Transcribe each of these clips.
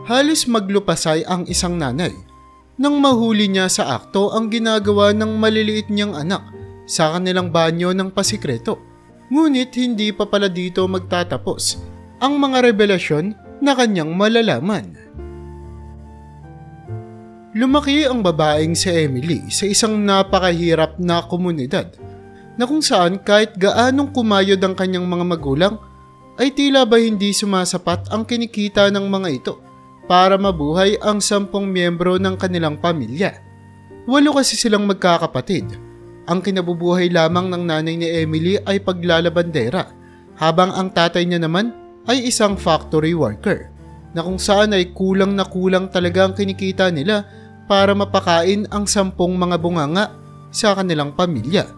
Halos maglupasay ang isang nanay nang mahuli niya sa akto ang ginagawa ng maliliit niyang anak sa kanilang banyo ng pasikreto. Ngunit hindi pa pala dito magtatapos ang mga revelasyon na kanyang malalaman. Lumaki ang babaeng si Emily sa isang napakahirap na komunidad na kung saan kahit gaanong kumayod ang kanyang mga magulang ay tila ba hindi sumasapat ang kinikita ng mga ito para mabuhay ang 10 miyembro ng kanilang pamilya. 8 kasi silang magkakapatid. Ang kinabubuhay lamang ng nanay ni Emily ay paglalabandera, habang ang tatay niya naman ay isang factory worker, na kung saan ay kulang na kulang talaga ang kinikita nila para mapakain ang 10 mga bunganga sa kanilang pamilya.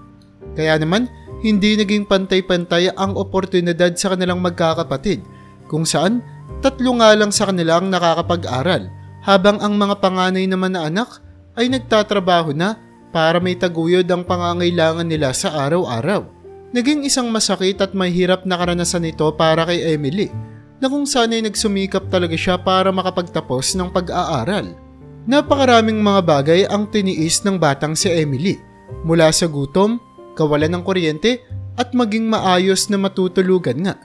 Kaya naman, hindi naging pantay-pantay ang oportunidad sa kanilang magkakapatid, kung saan 3 nga lang sa kanila ang nakakapag-aral, habang ang mga panganay naman na anak ay nagtatrabaho na para may taguyod ang pangangailangan nila sa araw-araw. Naging isang masakit at mahirap na karanasan ito para kay Emily, na kung saan ay nagsumikap talaga siya para makapagtapos ng pag-aaral. Napakaraming mga bagay ang tiniis ng batang si Emily, mula sa gutom, kawalan ng kuryente, at maging maayos na matutulugan nga.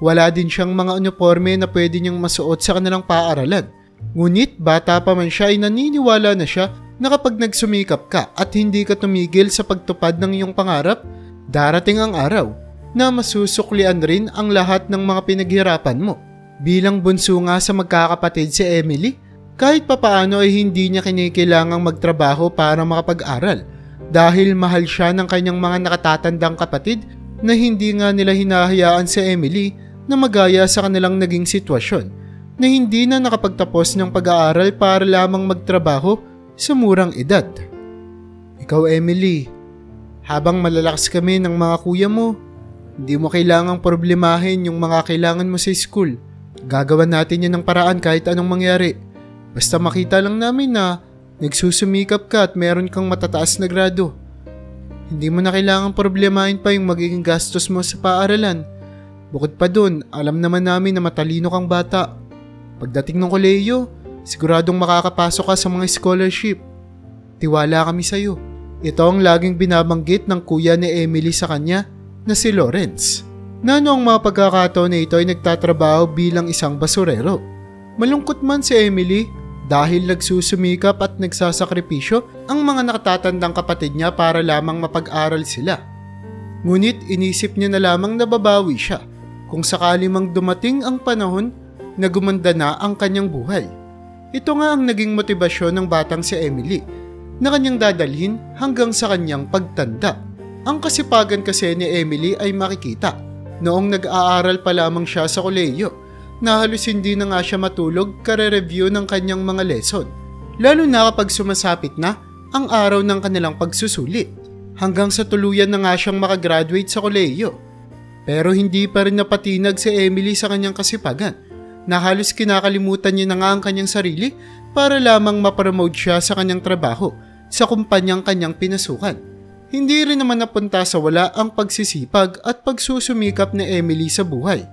Wala din siyang mga uniforme na pwede niyang masuot sa kanilang paaralan. Ngunit bata pa man siya ay naniniwala na siya na kapag nagsumikap ka at hindi ka tumigil sa pagtupad ng iyong pangarap, darating ang araw na masusuklian rin ang lahat ng mga pinaghirapan mo. Bilang bunso nga sa magkakapatid si Emily, kahit papaano ay hindi niya kinikilangang magtrabaho para makapag-aral dahil mahal siya ng kanyang mga nakatatandang kapatid na hindi nga nila hinahayaan si Emily na magaya sa kanilang naging sitwasyon na hindi na nakapagtapos ng pag-aaral para lamang magtrabaho sa murang edad. Ikaw, Emily, habang malalakas kami ng mga kuya mo, hindi mo kailangang problemahin yung mga kailangan mo sa school. Gagawan natin yan ng paraan kahit anong mangyari. Basta makita lang namin na nagsusumikap ka at meron kang matataas na grado. Hindi mo na kailangang problemahin pa yung magiging gastos mo sa paaralan. Bukod pa dun, alam naman namin na matalino kang bata. Pagdating ng kolehiyo, siguradong makakapasok ka sa mga scholarship. Tiwala kami sa'yo. Ito ang laging binabanggit ng kuya ni Emily sa kanya na si Lawrence. Na noong mga pagkakataon na ito ay nagtatrabaho bilang isang basurero. Malungkot man si Emily dahil nagsusumikap at nagsasakripisyo ang mga nakatatandang kapatid niya para lamang mapag-aral sila. Ngunit inisip niya na lamang na babawi siya kung sakali mang dumating ang panahon na gumanda na ang kanyang buhay. Ito nga ang naging motibasyon ng batang si Emily na kanyang dadalhin hanggang sa kanyang pagtanda. Ang kasipagan kasi ni Emily ay makikita noong nag-aaral pa lamang siya sa kolehiyo na halos hindi na nga siya matulog kare-review ng kanyang mga lesson, lalo na kapag sumasapit na ang araw ng kanilang pagsusulit, hanggang sa tuluyan na nga siyang makagraduate sa kolehiyo. Pero hindi pa rin napatinag si Emily sa kanyang kasipagan, na halos kinakalimutan niya na nga ang kanyang sarili para lamang mapromote siya sa kanyang trabaho sa kumpanyang kanyang pinasukan. Hindi rin naman napunta sa wala ang pagsisipag at pagsusumikap ni Emily sa buhay.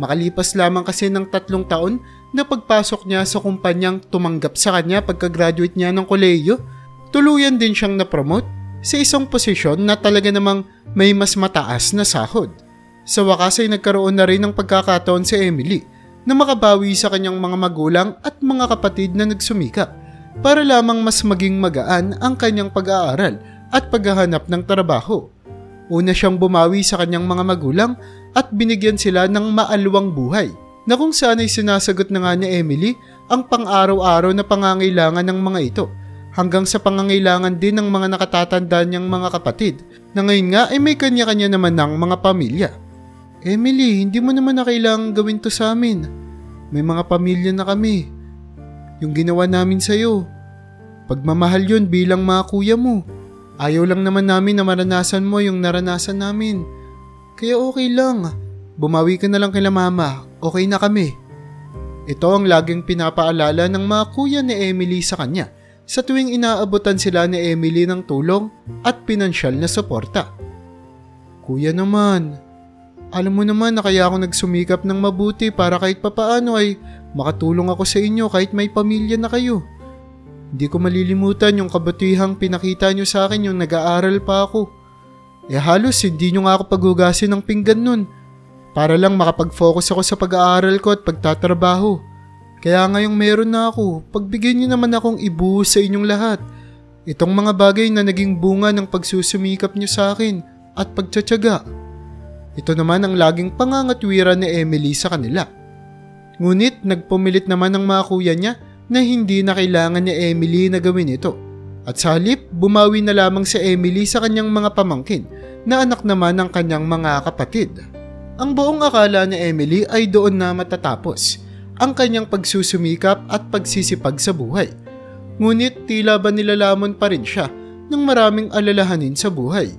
Makalipas lamang kasi ng 3 taon na pagpasok niya sa kumpanyang tumanggap sa kanya pagka-graduate niya ng kolehiyo, tuluyan din siyang na-promote sa isang posisyon na talaga namang may mas mataas na sahod. Sa wakas ay nagkaroon na rin ng pagkakataon si Emily na makabawi sa kanyang mga magulang at mga kapatid na nagsumikap para lamang mas maging magaan ang kanyang pag-aaral at paghahanap ng trabaho. Una siyang bumawi sa kanyang mga magulang at binigyan sila ng maalwang buhay na kung saan ay sinasagot na nga ni Emily ang pang-araw-araw na pangangailangan ng mga ito, hanggang sa pangangailangan din ng mga nakatatanda niyang mga kapatid na ngayon nga ay may kanya-kanya naman ng mga pamilya. Emily, hindi mo naman na kailangang gawin to sa amin. May mga pamilya na kami. Yung ginawa namin sa'yo, pagmamahal yun bilang mga kuya mo. Ayaw lang naman namin na maranasan mo yung naranasan namin. Kaya okay lang. Bumawi ka na lang kila mama. Okay na kami. Ito ang laging pinapaalala ng mga kuya ni Emily sa kanya sa tuwing inaabutan sila ni Emily ng tulong at pinansyal na suporta. Kuya naman, Alam mo naman na kaya ako nagsumikap ng mabuti para kahit papaano ay makatulong ako sa inyo kahit may pamilya na kayo. Hindi ko malilimutan yung kabutihang pinakita nyo sa akin yung nag-aaral pa ako. Halos hindi nyo nga ako paghugasin ng pinggan nun para lang makapag-focus ako sa pag-aaral ko at pagtatrabaho. Kaya ngayong meron na ako, pagbigyan nyo naman akong ibuhos sa inyong lahat. Itong mga bagay na naging bunga ng pagsusumikap nyo sa akin at pagtsatsaga. Ito naman ang laging pangangatwiran ni Emily sa kanila. Ngunit nagpumilit naman ang mga kuya niya na hindi na kailangan ni Emily na gawin ito. At sa halip, bumawi na lamang si Emily sa kanyang mga pamangkin na anak naman ng kanyang mga kapatid. Ang buong akala ni Emily ay doon na matatapos ang kanyang pagsusumikap at pagsisipag sa buhay. Ngunit tila ba nilalamon pa rin siya ng maraming alalahanin sa buhay.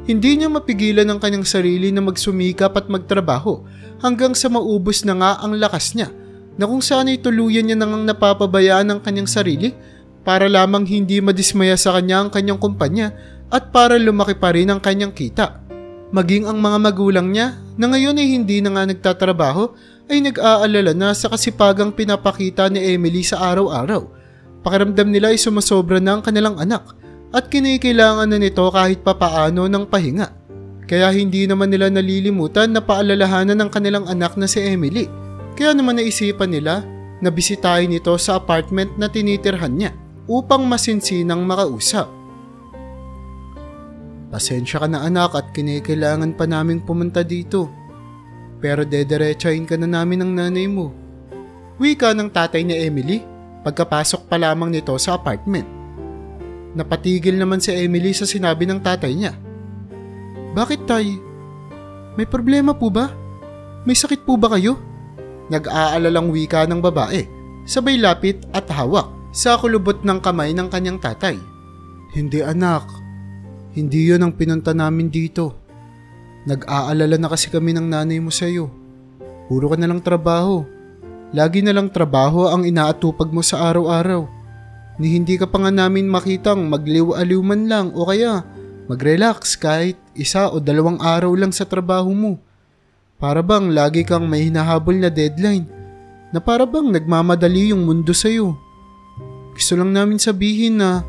Hindi niya mapigilan ang kanyang sarili na magsumikap at magtrabaho hanggang sa maubos na nga ang lakas niya na kung saan ay tuluyan niya nang napapabayaan ang kanyang sarili para lamang hindi madismaya sa kanya ang kanyang kumpanya at para lumaki pa rin ang kanyang kita. Maging ang mga magulang niya na ngayon ay hindi na nga nagtatrabaho ay nag-aalala na sa kasipagang pinapakita ni Emily sa araw-araw. Pakiramdam nila ay sumasobra na ang kanilang anak at kinikailangan na nito kahit papaano ng pahinga. Kaya hindi naman nila nalilimutan na paalalahanan ng kanilang anak na si Emily. Kaya naman naisipan nila na bisitahin ito sa apartment na tinitirhan niya upang masinsinang makausap. Pasensya ka na anak at kinikailangan pa naming pumunta dito. Pero dederechahin ka na namin ng nanay mo. Wika ng tatay ni Emily pagkapasok pa lamang nito sa apartment. Napatigil naman si Emily sa sinabi ng tatay niya. Bakit tay? May problema po ba? May sakit po ba kayo? Nag-aalalang wika ng babae, sabay lapit at hawak sa kulubot ng kamay ng kanyang tatay. Hindi anak, hindi yun ang pinunta namin dito. Nag-aalala na kasi kami ng nanay mo sa'yo. Puro ka na lang trabaho. Lagi na lang trabaho ang inaatupag mo sa araw-araw. Ni hindi ka pa nga namin makitang magliw-aliw man lang o kaya mag-relax kahit 1 o 2 araw lang sa trabaho mo. Para bang lagi kang may hinahabol na deadline na para bang nagmamadali yung mundo sa'yo. Gusto lang namin sabihin na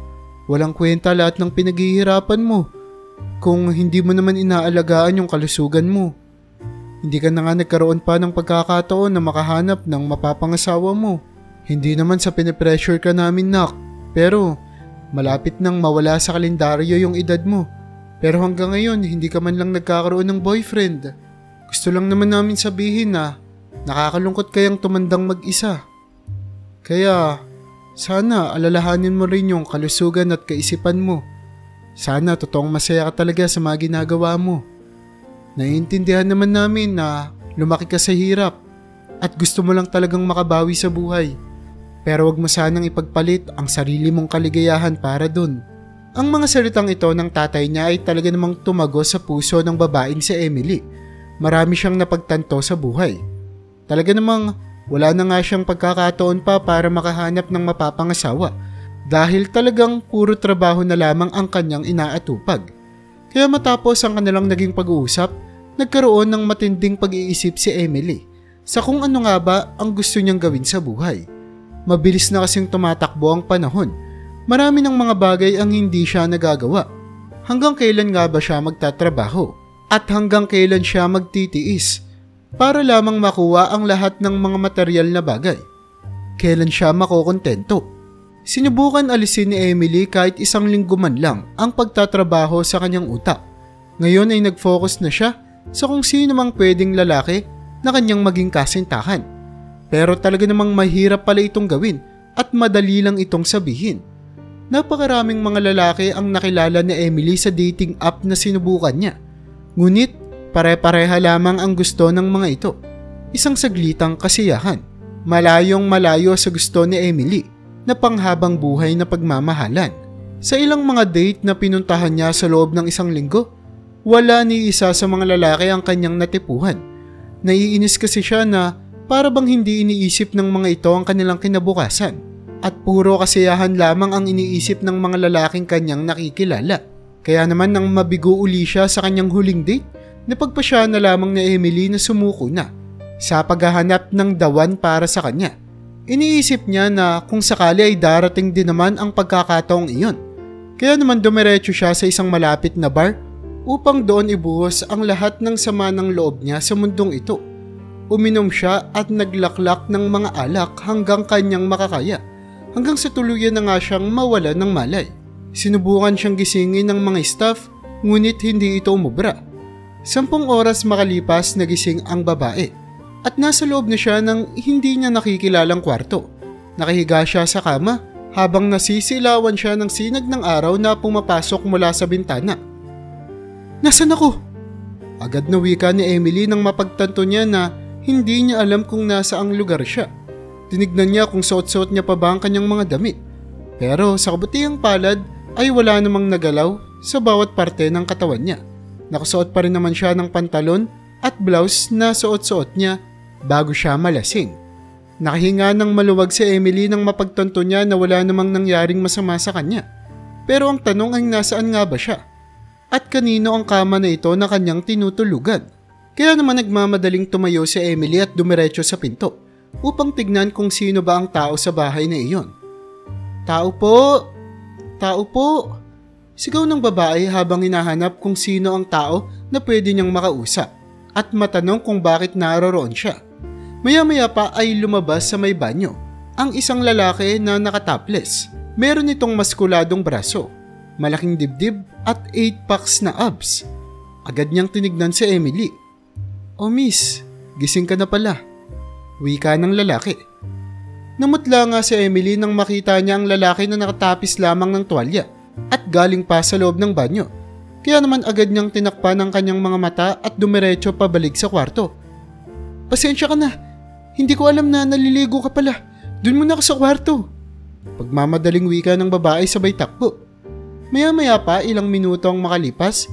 walang kwenta lahat ng pinaghihirapan mo kung hindi mo naman inaalagaan yung kalusugan mo. Hindi ka na nga nagkaroon pa ng pagkakataon na makahanap ng mapapangasawa mo. Hindi naman sa pinipressure ka namin nak, pero malapit nang mawala sa kalendaryo yung edad mo. Pero hanggang ngayon hindi ka man lang nagkakaroon ng boyfriend. Gusto lang naman namin sabihin na nakakalungkot kayang tumandang mag-isa. Kaya sana alalahanin mo rin yung kalusugan at kaisipan mo. Sana totoong masaya ka talaga sa mga ginagawa mo. Naiintindihan naman namin na lumaki ka sa hirap at gusto mo lang talagang makabawi sa buhay. Pero wag mo sanang ipagpalit ang sarili mong kaligayahan para dun. Ang mga salitang ito ng tatay niya ay talaga namang tumago sa puso ng babaeng si Emily. Marami siyang napagtanto sa buhay. Talaga namang wala na nga siyang pagkakataon pa para makahanap ng mapapangasawa dahil talagang puro trabaho na lamang ang kanyang inaatupag. Kaya matapos ang kanilang naging pag-uusap, nagkaroon ng matinding pag-iisip si Emily sa kung ano nga ba ang gusto niyang gawin sa buhay. Mabilis na kasing tumatakbo ang panahon. Marami ng mga bagay ang hindi siya nagagawa. Hanggang kailan nga ba siya magtatrabaho? At hanggang kailan siya magtitiis para lamang makuha ang lahat ng mga material na bagay? Kailan siya makokontento? Sinubukan alisin ni Emily kahit 1 linggo man lang ang pagtatrabaho sa kanyang utak. Ngayon ay nag-focus na siya sa kung sino mang pwedeng lalaki na kanyang maging kasintahan. Pero talaga namang mahirap pala itong gawin at madali lang itong sabihin. Napakaraming mga lalaki ang nakilala ni Emily sa dating app na sinubukan niya. Ngunit pare-pareha lamang ang gusto ng mga ito. Isang saglitang kasiyahan. Malayong malayo sa gusto ni Emily na panghabang buhay na pagmamahalan. Sa ilang mga date na pinuntahan niya sa loob ng 1 linggo, wala ni isa sa mga lalaki ang kanyang natipuhan. Naiinis kasi siya na para bang hindi iniisip ng mga ito ang kanilang kinabukasan at puro kasiyahan lamang ang iniisip ng mga lalaking kanyang nakikilala. Kaya naman nang mabigo uli siya sa kanyang huling date, Napagpasya na lamang ni Emily na sumuko na sa paghahanap ng dawan para sa kanya. Iniisip niya na kung sakali ay darating din naman ang pagkakataong iyon. Kaya naman dumiretso siya sa isang malapit na bar upang doon ibuhos ang lahat ng sama ng loob niya sa mundong ito. Uminom siya at naglaklak ng mga alak hanggang kanyang makakaya, hanggang sa tuluyan na nga siyang mawala ng malay. Sinubukan siyang gisingin ng mga staff, ngunit hindi ito umubra. 10 oras makalipas nagising ang babae at nasa loob na siya ng hindi niya nakikilalang kwarto. Nakahiga siya sa kama habang nasisilawan siya ng sinag ng araw na pumapasok mula sa bintana. "Nasaan ako?" Agad na wika ni Emily nang mapagtanto niya na hindi niya alam kung nasa ang lugar siya. Tinignan niya kung suot-suot niya pa ba ang kanyang mga damit. Pero sa kabutihang palad ay wala namang nagalaw sa bawat parte ng katawan niya. Nakasuot pa rin naman siya ng pantalon at blouse na suot-suot niya bago siya malasing. Nakahinga ng maluwag si Emily nang mapagtanto niya na wala namang nangyaring masama sa kanya. Pero ang tanong ay nasaan nga ba siya? At kanino ang kama na ito na kanyang tinutulugan? Kaya naman nagmamadaling tumayo si Emily at dumiretso sa pinto upang tignan kung sino ba ang tao sa bahay na iyon. "Tao po! Tao po!" Sigaw ng babae habang hinahanap kung sino ang tao na pwede niyang makausap at matanong kung bakit naroroon siya. Maya-maya pa ay lumabas sa may banyo ang isang lalaki na nakatopless. Meron itong maskuladong braso, malaking dibdib at 8 packs na abs. Agad niyang tinignan si Emily. "Oh miss, gising ka na pala," wika ng lalaki. Namutla nga si Emily nang makita niya ang lalaki na nakatapis lamang ng tuwalya at galing pa sa loob ng banyo. Kaya naman agad niyang tinakpan ang kanyang mga mata at dumiretso pabalik sa kwarto. "Pasensya ka na, hindi ko alam na naliligo ka pala. Doon muna ako sa kwarto." Pagmamadaling wika ng babae sabay takbo. Maya-maya pa ilang minuto ang makalipas,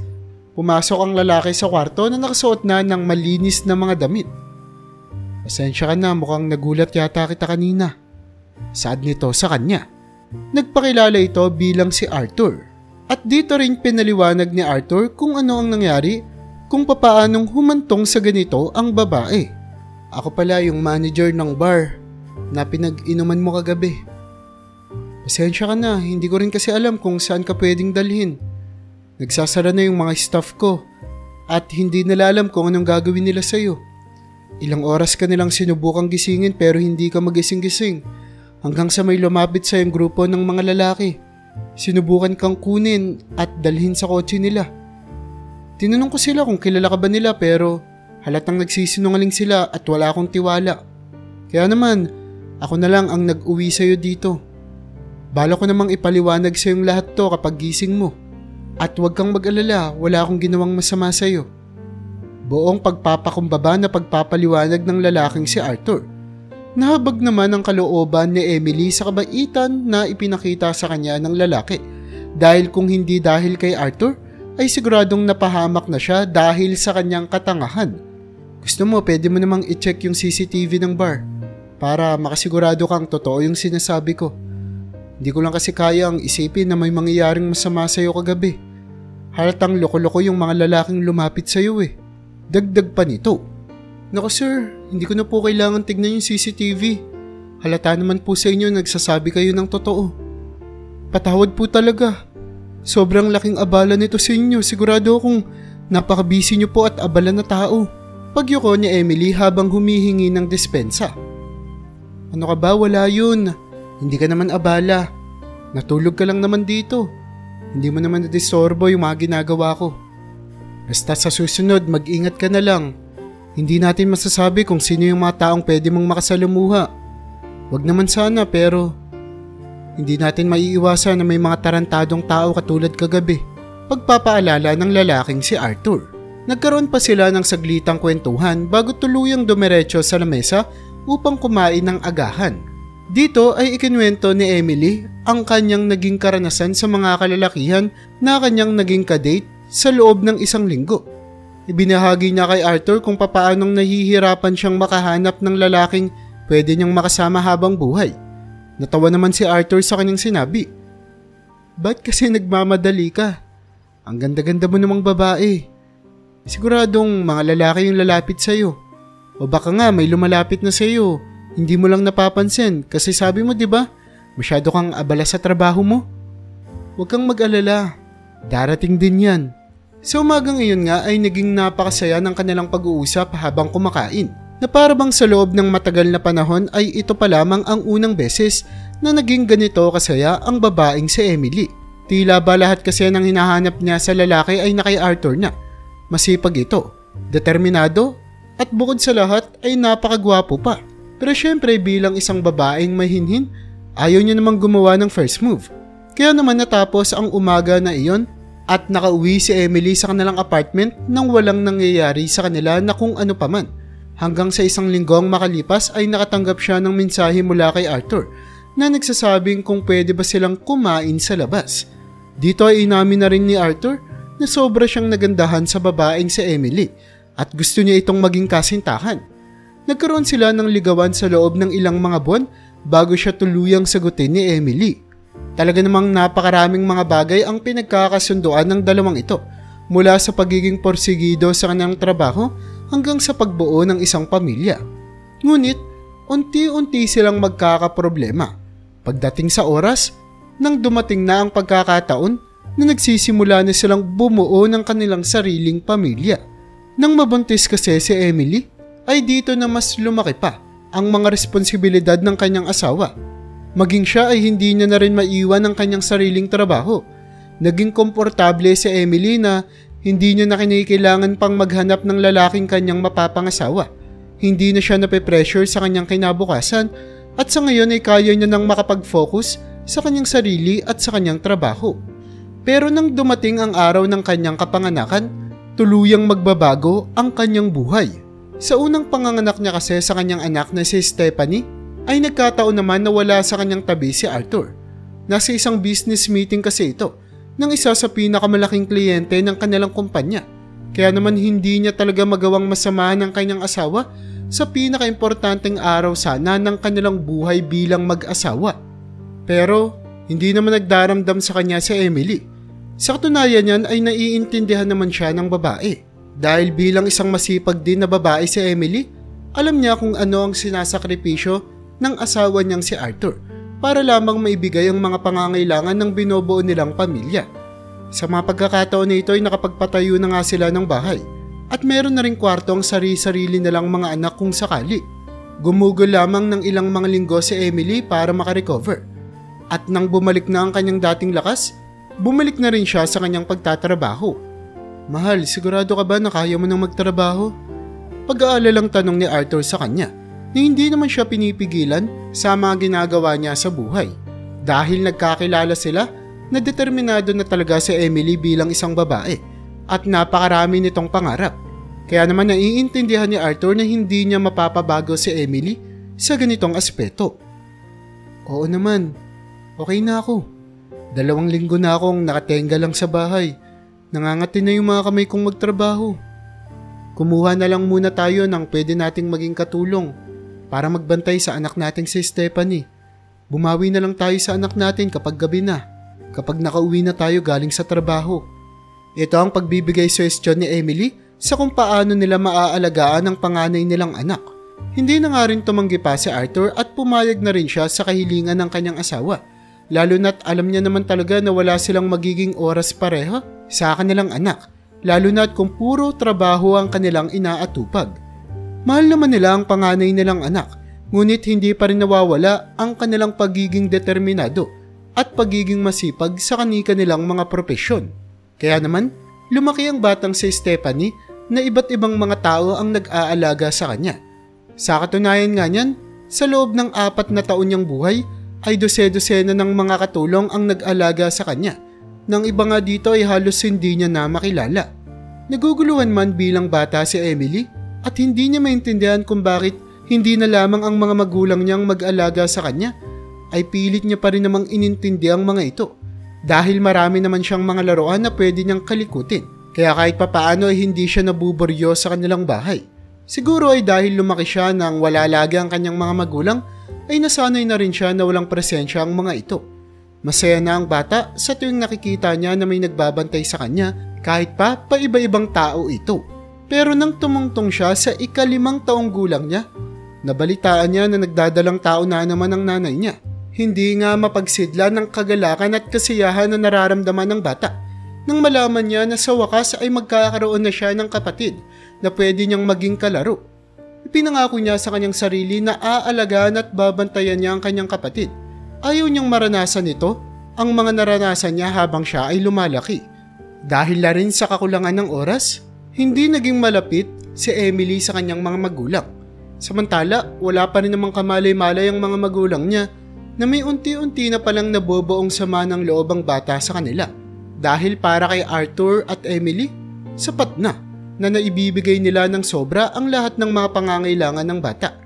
pumasok ang lalaki sa kwarto na nakasuot na ng malinis na mga damit. "Pasensya ka na, mukhang nagulat yata kita kanina." Saad nito sa kanya. Nagpakilala ito bilang si Arthur. At dito rin pinaliwanag ni Arthur kung ano ang nangyari, kung papaanong humantong sa ganito ang babae. "Ako pala yung manager ng bar na pinag-inuman mo kagabi. Pasensya ka na, hindi ko rin kasi alam kung saan ka pwedeng dalhin. Nagsasara na yung mga staff ko at hindi nila alam kung anong gagawin nila sa'yo. Ilang oras ka nilang sinubukang gisingin pero hindi ka magising-gising. Hanggang sa may lumapit sa yung grupo ng mga lalaki. Sinubukan kang kunin at dalhin sa kotse nila. Tinanong ko sila kung kilala ka ba nila pero halatang nagsisinungaling sila at wala akong tiwala. Kaya naman, ako na lang ang nag-uwi sa'yo dito. Bala ko namang ipaliwanag sa yung lahat to kapag gising mo. At huwag kang mag-alala, wala akong ginawang masama sa'yo." Buong pagpapakumbaba na pagpapaliwanag ng lalaking si Arthur. Nahabag naman ang kalooban ni Emily sa kabaitan na ipinakita sa kanya ng lalaki. Dahil kung hindi dahil kay Arthur, ay siguradong napahamak na siya dahil sa kanyang katangahan. "Gusto mo, pwede mo namang i-check yung CCTV ng bar para makasigurado kang totoo yung sinasabi ko. Hindi ko lang kasi kayang isipin na may mangyayaring masama sa'yo kagabi. Halatang loko-loko yung mga lalaking lumapit sa'yo eh." Dagdag pa nito. "Naku sir, hindi ko na po kailangan tignan yung CCTV. Halata naman po sa inyo nagsasabi kayo ng totoo. Patawad po talaga. Sobrang laking abala nito sa inyo. Sigurado akong napaka-busy nyo po at abala na tao." Pagyuko ni Emily habang humihingi ng dispensa. "Ano ka ba? Wala yun. Hindi ka naman abala. Natulog ka lang naman dito. Hindi mo naman nadistorbo yung mga ginagawa ko. Basta sa susunod, mag-ingat ka na lang. Hindi natin masasabi kung sino yung mga taong pwede mong makasalamuha. Wag naman sana pero hindi natin maiiwasan na may mga tarantadong tao katulad kagabi." Pagpapaalala ng lalaking si Arthur. Nagkaroon pa sila ng saglitang kwentuhan bago tuluyang dumiretso sa lamesa upang kumain ng agahan. Dito ay ikinwento ni Emily ang kanyang naging karanasan sa mga kalalakihan na kanyang naging kadate sa loob ng 1 linggo. Ibinahagi niya kay Arthur kung papaanong nahihirapan siyang makahanap ng lalaking pwede niyang makasama habang buhay. Natawa naman si Arthur sa kanyang sinabi. "Ba't kasi nagmamadali ka? Ang ganda-ganda mo namang babae. Siguradong mga lalaki yung lalapit sa'yo. O baka nga may lumalapit na sa'yo, hindi mo lang napapansin kasi sabi mo 'di ba, masyado kang abala sa trabaho mo. Huwag kang mag-alala, darating din yan. Sa umagang iyon nga ay naging napakasaya ng kanilang pag-uusap habang kumakain. Na para bang sa loob ng matagal na panahon ay ito pa lamang ang unang beses na naging ganito kasaya ang babaeng si Emily. Tila ba lahat kasi ng hinahanap niya sa lalaki ay na kay Arthur na. Masipag ito, determinado, at bukod sa lahat ay napakagwapo pa. Pero syempre bilang isang babaeng mahinhin, ayaw niya namang gumawa ng first move. Kaya naman natapos ang umaga na iyon at nakauwi si Emily sa kanilang apartment nang walang nangyayari sa kanila na kung ano paman. Hanggang sa isang linggong makalipas ay nakatanggap siya ng mensahe mula kay Arthur na nagsasabing kung pwede ba silang kumain sa labas. Dito ay inamin na rin ni Arthur na sobra siyang nagandahan sa babaeng si Emily at gusto niya itong maging kasintahan. Nagkaroon sila ng ligawan sa loob ng ilang mga buwan bago siya tuluyang sagutin ni Emily. Talaga namang napakaraming mga bagay ang pinagkakasunduan ng dalawang ito mula sa pagiging porsigido sa kanyang trabaho hanggang sa pagbuo ng isang pamilya. Ngunit, unti-unti silang magkakaproblema. Pagdating sa oras, nang dumating na ang pagkakataon na nagsisimula na silang bumuo ng kanilang sariling pamilya. Nang mabuntis kasi si Emily, ay dito na mas lumaki pa ang mga responsibilidad ng kanyang asawa. Maging siya ay hindi niya na rin maiwan ang kanyang sariling trabaho. Naging komportable si Emily na hindi niya na kailangan pang maghanap ng lalaking kanyang mapapangasawa. Hindi na siya nape-pressure sa kanyang kinabukasan at sa ngayon ay kaya niya nang makapag-focus sa kanyang sarili at sa kanyang trabaho. Pero nang dumating ang araw ng kanyang kapanganakan, tuluyang magbabago ang kanyang buhay. Sa unang panganganak niya kasi sa kanyang anak na si Stephanie, ay nagkataon naman na wala sa kanyang tabi si Arthur. Nasa isang business meeting kasi ito ng isa sa pinakamalaking kliyente ng kanilang kumpanya. Kaya naman hindi niya talaga magawang masamahan ng kanyang asawa sa pinakaimportanteng araw sana ng kanilang buhay bilang mag-asawa. Pero hindi naman nagdaramdam sa kanya si Emily. Sa katunayan niyan ay naiintindihan naman siya ng babae. Dahil bilang isang masipag din na babae si Emily, alam niya kung ano ang sinasakripisyo ng asawa niyang si Arthur para lamang maibigay ang mga pangangailangan ng binubuo nilang pamilya. Sa mga pagkakataon na ito ay nakapagpatayo na nga sila ng bahay at meron na ring kwarto ang sarili-sarili nilang mga anak kung sakali. Gumugol lamang ng ilang mga linggo si Emily para makarecover. At nang bumalik na ang kanyang dating lakas, bumalik na rin siya sa kanyang pagtatrabaho. Mahal, sigurado ka ba na kaya mo nang magtrabaho? Pag-aalalang tanong ni Arthur sa kanya na hindi naman siya pinipigilan sa mga ginagawa niya sa buhay. Dahil nagkakilala sila na determinado na talaga si Emily bilang isang babae at napakarami nitong pangarap. Kaya naman naiintindihan ni Arthur na hindi niya mapapabago si Emily sa ganitong aspeto. Oo naman, okay na ako. 2 linggo na akong nakatenga lang sa bahay. Nangangati na yung mga kamay kong magtrabaho. Kumuha na lang muna tayo ng pwede nating maging katulong para magbantay sa anak nating si Stephanie. Bumawi na lang tayo sa anak natin kapag gabi na, kapag nakauwi na tayo galing sa trabaho. Ito ang pagbibigay suwestyon ni Emily sa kung paano nila maaalagaan ang panganay nilang anak. Hindi na nga rin tumanggi pa si Arthur at pumayag na rin siya sa kahilingan ng kanyang asawa. Lalo na't alam niya naman talaga na wala silang magiging oras pareho sa kanilang anak, lalo na't kung puro trabaho ang kanilang inaatupag. Mahal naman nila ang panganay nilang anak, ngunit hindi pa rin nawawala ang kanilang pagiging determinado at pagiging masipag sa kani-kanilang mga propesyon. Kaya naman, lumaki ang batang si Stephanie na iba't ibang mga tao ang nag-aalaga sa kanya. Sa katunayan nga niyan, sa loob ng 4 na taon niyang buhay, ay dose-dosena ng mga katulong ang nag-alaga sa kanya. Nang iba nga dito ay halos hindi niya na makilala. Naguguluhan man bilang bata si Emily at hindi niya maintindihan kung bakit hindi na lamang ang mga magulang niyang mag-alaga sa kanya, ay pilit niya pa rin namang inintindi ang mga ito. Dahil marami naman siyang mga laruan na pwede niyang kalikutin. Kaya kahit papaano ay hindi siya nabuburyo sa kanilang bahay. Siguro ay dahil lumaki siya nang wala lagi ang kanyang mga magulang, ay nasanay na rin siya na walang presensya ang mga ito. Masaya na ang bata sa tuwing nakikita niya na may nagbabantay sa kanya kahit pa paiba-ibang tao ito. Pero nang tumungtong siya sa ika-5 taong gulang niya, nabalitaan niya na nagdadalang tao na naman ang nanay niya. Hindi nga mapagsidla ng kagalakan at kasiyahan na nararamdaman ng bata nang malaman niya na sa wakas ay magkakaroon na siya ng kapatid na pwede niyang maging kalaro. Ipinangako niya sa kanyang sarili na aalagaan at babantayan niya ang kanyang kapatid. Ayaw niyang maranasan ito, ang mga naranasan niya habang siya ay lumalaki. Dahil na rin sa kakulangan ng oras, hindi naging malapit si Emily sa kanyang mga magulang. Samantala, wala pa rin namang kamalay-malay ang mga magulang niya na may unti-unti na palang nabubuong sama ng loob ang bata sa kanila. Dahil para kay Arthur at Emily, sapat na naibibigay nila ng sobra ang lahat ng mga pangangailangan ng bata.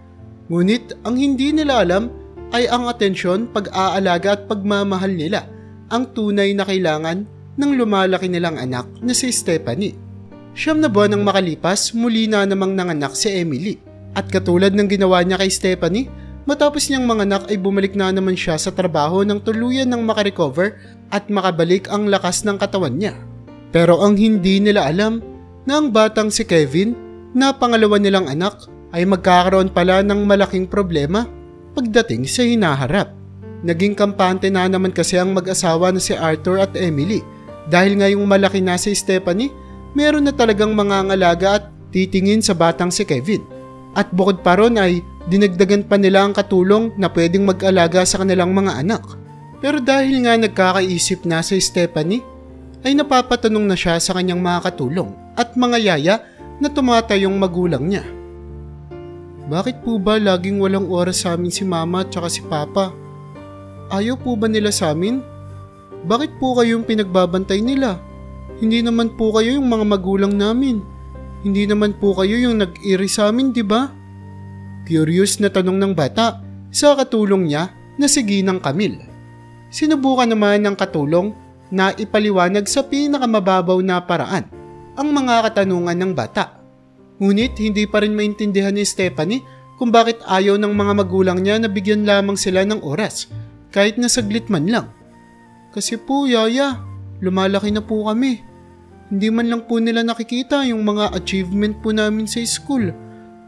Ngunit ang hindi nila alam ay ang atensyon, pag-aalaga at pagmamahal nila ang tunay na kailangan ng lumalaki nilang anak na si Stephanie. 9 na buwan ang makalipas, muli na namang nanganak si Emily. At katulad ng ginawa niya kay Stephanie, matapos niyang manganak ay bumalik na naman siya sa trabaho nang tuluyan ng makarecover at makabalik ang lakas ng katawan niya. Pero ang hindi nila alam na ang batang si Kevin, na pangalawa nilang anak, ay magkakaroon pala ng malaking problema pagdating sa hinaharap. Naging kampante na naman kasi ang mag-asawa na si Arthur at Emily dahil ngayong malaki na si Stephanie, meron na talagang mangangalaga at titingin sa batang si Kevin. At bukod pa ron ay dinagdagan pa nila ang katulong na pwedeng mag-alaga sa kanilang mga anak. Pero dahil nga nagkakaisip na si Stephanie, ay napapatanong na siya sa kanyang mga katulong at mga yaya na tumatayong magulang niya. Bakit po ba laging walang oras sa amin si mama at saka si papa? Ayaw po ba nila sa amin? Bakit po kayong pinagbabantay nila? Hindi naman po kayo yung mga magulang namin. Hindi naman po kayo yung nag-iri sa amin, di ba? Curious na tanong ng bata sa katulong niya na si Ginang Camille. Sinubukan naman ng katulong na ipaliwanag sa pinakamababaw na paraan ang mga katanungan ng bata. Ngunit hindi pa rin maintindihan ni Stephanie kung bakit ayaw ng mga magulang niya na bigyan lamang sila ng oras kahit na saglit man lang. Kasi po, yaya, lumalaki na po kami. Hindi man lang po nila nakikita yung mga achievement po namin sa school.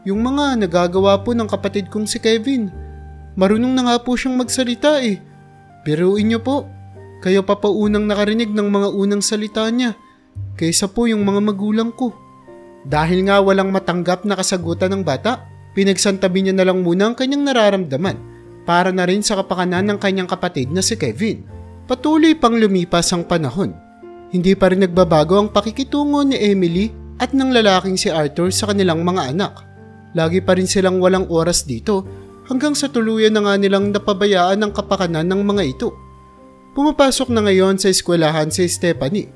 Yung mga nagagawa po ng kapatid kong si Kevin. Marunong na nga po siyang magsalita eh. Biruin niyo po, kayo pa unang nakarinig ng mga unang salita niya kaysa po yung mga magulang ko. Dahil nga walang matanggap na kasagutan ng bata, pinagsantabi niya na lang muna ang kanyang nararamdaman para na rin sa kapakanan ng kanyang kapatid na si Kevin. Patuloy pang lumipas ang panahon. Hindi pa rin nagbabago ang pakikitungo ni Emily at ng lalaking si Arthur sa kanilang mga anak. Lagi pa rin silang walang oras dito hanggang sa tuluyan na nga nilang napabayaan ang kapakanan ng mga ito. Pumapasok na ngayon sa eskwelahan si Stephanie.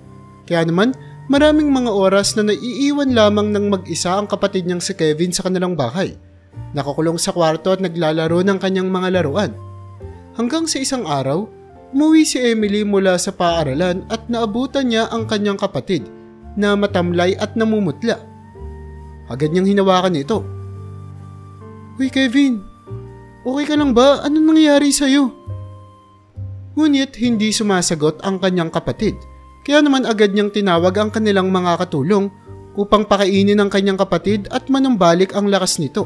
Kaya naman maraming mga oras na naiiwan lamang ng mag-isa ang kapatid niyang si Kevin sa kanilang bahay. Nakakulong sa kwarto at naglalaro ng kanyang mga laruan. Hanggang sa isang araw, umuwi si Emily mula sa paaralan at naabutan niya ang kanyang kapatid na matamlay at namumutla. Agad niyang hinawakan ito. Uy Kevin, okay ka lang ba? Anong nangyari sa'yo? Ngunit hindi sumasagot ang kanyang kapatid. Kaya naman agad niyang tinawag ang kanilang mga katulong upang pakainin ang kanyang kapatid at manumbalik ang lakas nito.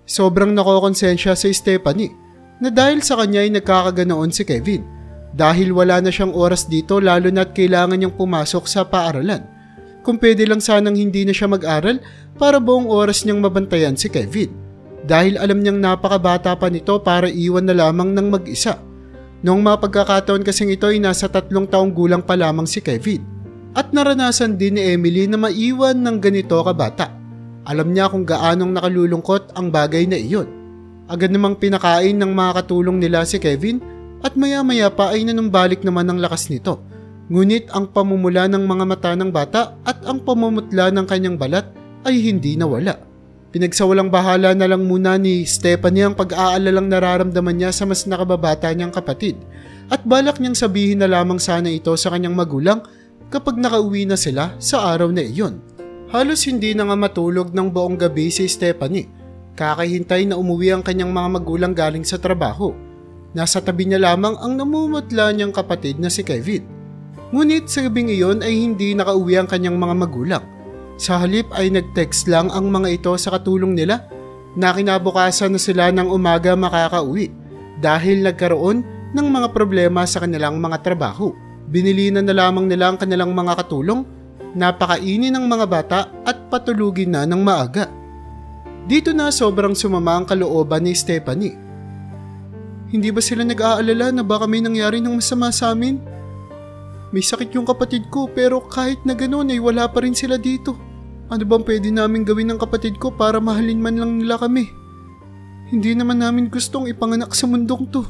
Sobrang nakokonsensya si Stephanie na dahil sa kanya ay nagkakaganoon si Kevin. Dahil wala na siyang oras dito lalo na't kailangan niyang pumasok sa paaralan. Kung pwede lang sanang hindi na siya mag-aral para buong oras niyang mabantayan si Kevin. Dahil alam niyang napakabata pa nito para iwan na lamang ng mag-isa. Noong mapagkakataon kasing ito ay nasa 3 taong gulang pa lamang si Kevin. At naranasan din ni Emily na maiwan ng ganito kabata. Alam niya kung gaanong nakalulungkot ang bagay na iyon. Agad namang pinakain ng mga katulong nila si Kevin at maya-maya pa ay nanumbalik naman ang lakas nito. Ngunit ang pamumula ng mga mata ng bata at ang pamumutla ng kanyang balat ay hindi nawala. Pinagsawalang bahala na lang muna ni Stephanie ang pag-aalalang nararamdaman niya sa mas nakababata niyang kapatid at balak niyang sabihin na lamang sana ito sa kanyang magulang kapag nakauwi na sila sa araw na iyon. Halos hindi na nga matulog ng buong gabi si Stephanie. Kakahintay na umuwi ang kanyang mga magulang galing sa trabaho. Nasa tabi niya lamang ang namumutla niyang kapatid na si Kevin. Ngunit sa gabing iyon ay hindi nakauwi ang kanyang mga magulang. Sa halip ay nag-text lang ang mga ito sa katulong nila na kinabukasan na sila ng umaga makakauwi dahil nagkaroon ng mga problema sa kanilang mga trabaho. Binilinan na lamang nila ang kanilang mga katulong, napakainin ng mga bata at patulugin na ng maaga. Dito na sobrang sumama ang kalooban ni Stephanie. Hindi ba sila nag-aalala na baka may nangyari ng masama sa amin? May sakit yung kapatid ko pero kahit na gano'n ay wala pa rin sila dito. Ano bang pwede namin gawin ng kapatid ko para mahalin man lang nila kami? Hindi naman namin gustong ipanganak sa mundong to.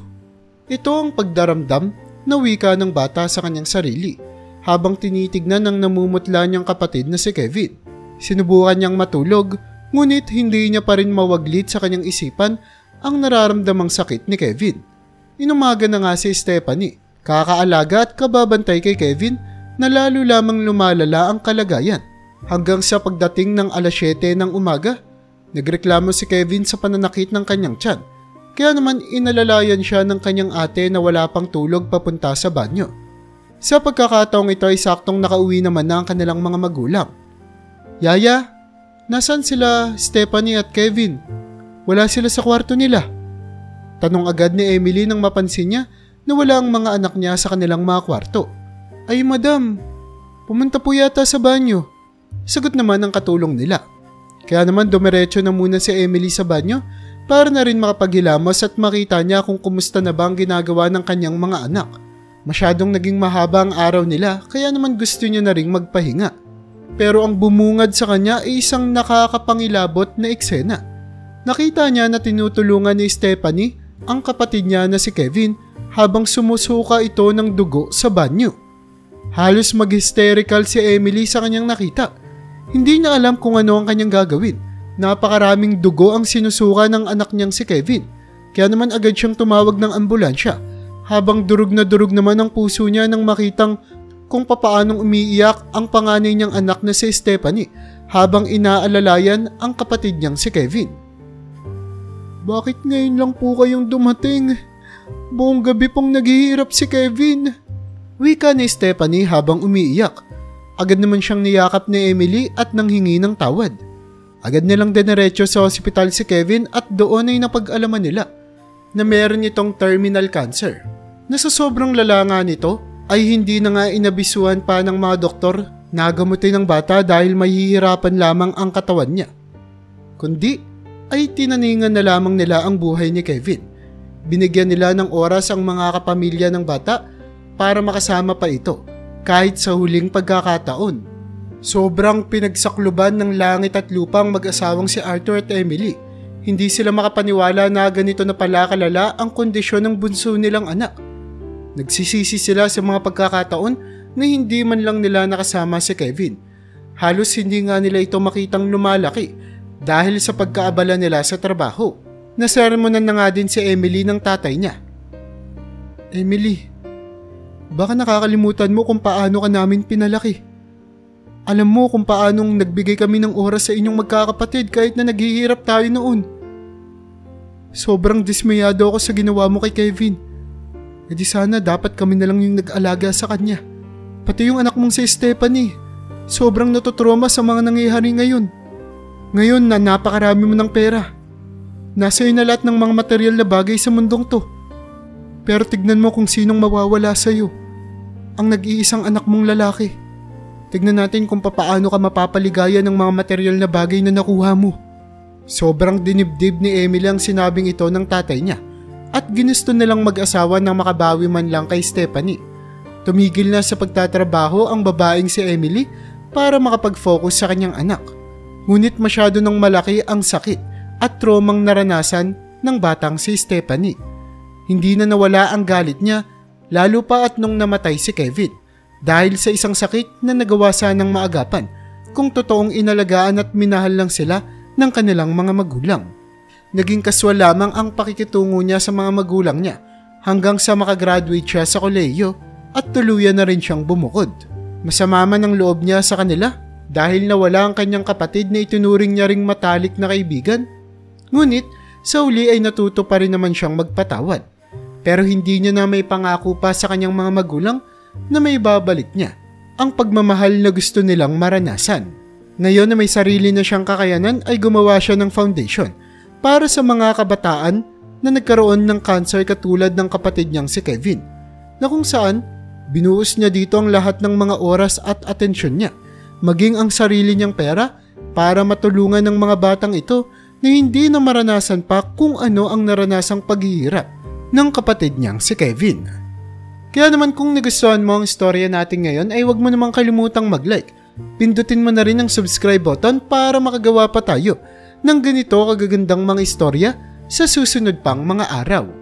Ito ang pagdaramdam na wika ng bata sa kanyang sarili habang tinitignan ng namumutla niyang kapatid na si Kevin. Sinubukan niyang matulog ngunit hindi niya pa rin mawaglit sa kanyang isipan ang nararamdamang sakit ni Kevin. Inumaga na nga si Stephanie, kakaalaga at kababantay kay Kevin na lalo lamang lumalala ang kalagayan. Hanggang sa pagdating ng alas 7 ng umaga, nagreklamo si Kevin sa pananakit ng kanyang tiyan. Kaya naman inalalayan siya ng kanyang ate na wala pang tulog papunta sa banyo. Sa pagkakataong ito ay saktong nakauwi naman na ang kanilang mga magulang. Yaya, nasan sila Stephanie at Kevin? Wala sila sa kwarto nila. Tanong agad ni Emily nang mapansin niya na wala ang mga anak niya sa kanilang mga kwarto. Ay madam, pumunta po yata sa banyo. Sagot naman ng katulong nila. Kaya naman dumiretso na muna si Emily sa banyo para na rin makapaghilamos at makita niya kung kumusta na ba ang ginagawa ng kanyang mga anak. Masyadong naging mahaba ang araw nila kaya naman gusto niya na rin magpahinga. Pero ang bumungad sa kanya ay isang nakakapangilabot na eksena. Nakita niya na tinutulungan ni Stephanie ang kapatid niya na si Kevin habang sumusuka ito ng dugo sa banyo. Halos mag-hysterical si Emily sa kanyang nakita. Hindi niya alam kung ano ang kanyang gagawin. Napakaraming dugo ang sinusuka ng anak niyang si Kevin. Kaya naman agad siyang tumawag ng ambulansya. Habang durog na durog naman ang puso niya nang makitang kung papaanong umiiyak ang panganay niyang anak na si Stephanie habang inaalalayan ang kapatid niyang si Kevin. Bakit ngayon lang po kayong dumating? Buong gabi pong naghihirap si Kevin. Wika ni Stephanie habang umiiyak. Agad naman siyang niyakap ni Emily at nanghingi ng tawad. Agad nilang dineretso sa ospital si Kevin at doon ay napag-alaman nila na meron itong terminal cancer. Na sa sobrang lala nga nito ay hindi na nga inabisuhan pa ng mga doktor na gamutin ng bata dahil mahihirapan lamang ang katawan niya. Kundi ay tinaningan na lamang nila ang buhay ni Kevin. Binigyan nila ng oras ang mga kapamilya ng bata para makasama pa ito. Kahit sa huling pagkakataon. Sobrang pinagsakluban ng langit at lupang mag-asawang si Arthur at Emily. Hindi sila makapaniwala na ganito na pala kalala ang kondisyon ng bunso nilang anak. Nagsisisi sila sa mga pagkakataon na hindi man lang nila nakasama si Kevin. Halos hindi nga nila ito makitang lumalaki dahil sa pagkaabala nila sa trabaho. Nasermonan na nga din si Emily ng tatay niya. Emily, baka nakakalimutan mo kung paano ka namin pinalaki. Alam mo kung paanong nagbigay kami ng oras sa inyong magkakapatid kahit na naghihirap tayo noon. Sobrang dismayado ako sa ginawa mo kay Kevin. E di sana dapat kami na lang yung nag-alaga sa kanya. Pati yung anak mong si Stephanie. Sobrang natutroma sa mga nangyayari ngayon. Ngayon na napakarami mo ng pera. Nasa iyo na lahat ng mga material na bagay sa mundong to. Pero tignan mo kung sinong mawawala sa iyo. Ang nag-iisang anak mong lalaki. Tignan natin kung papaano ka mapapaligaya ng mga material na bagay na nakuha mo. Sobrang dinibdib ni Emily ang sinabing ito ng tatay niya at ginusto nilang mag-asawa nang makabawi man lang kay Stephanie. Tumigil na sa pagtatrabaho ang babaeng si Emily para makapag-focus sa kanyang anak. Ngunit masyado nang malaki ang sakit at traumang naranasan ng batang si Stephanie. Hindi na nawala ang galit niya lalo pa at nung namatay si Kevin dahil sa isang sakit na nagawa sanang maagapan kung totoong inalagaan at minahal lang sila ng kanilang mga magulang. Naging kaswal lamang ang pakikitungo niya sa mga magulang niya hanggang sa makagraduate siya sa kolehiyo at tuluyan na rin siyang bumukod. Masama man ang loob niya sa kanila dahil nawala ang kanyang kapatid na itunuring niya ring matalik na kaibigan. Ngunit sa uli ay natuto pa rin naman siyang magpatawad. Pero hindi niya na may pangako pa sa kanyang mga magulang na may babalik niya ang pagmamahal na gusto nilang maranasan. Ngayon na may sarili na siyang kakayanan ay gumawa siya ng foundation para sa mga kabataan na nagkaroon ng cancer katulad ng kapatid niyang si Kevin, na kung saan binuhos niya dito ang lahat ng mga oras at atensyon niya, maging ang sarili niyang pera para matulungan ng mga batang ito na hindi na maranasan pa kung ano ang naranasang paghihirap ng kapatid niyang si Kevin. Kaya naman kung nagustuhan mo ang istorya natin ngayon ay huwag mo namang kalimutang mag-like. Pindutin mo na rin ang subscribe button para makagawa pa tayo ng ganito kagagandang mga istorya sa susunod pang mga araw.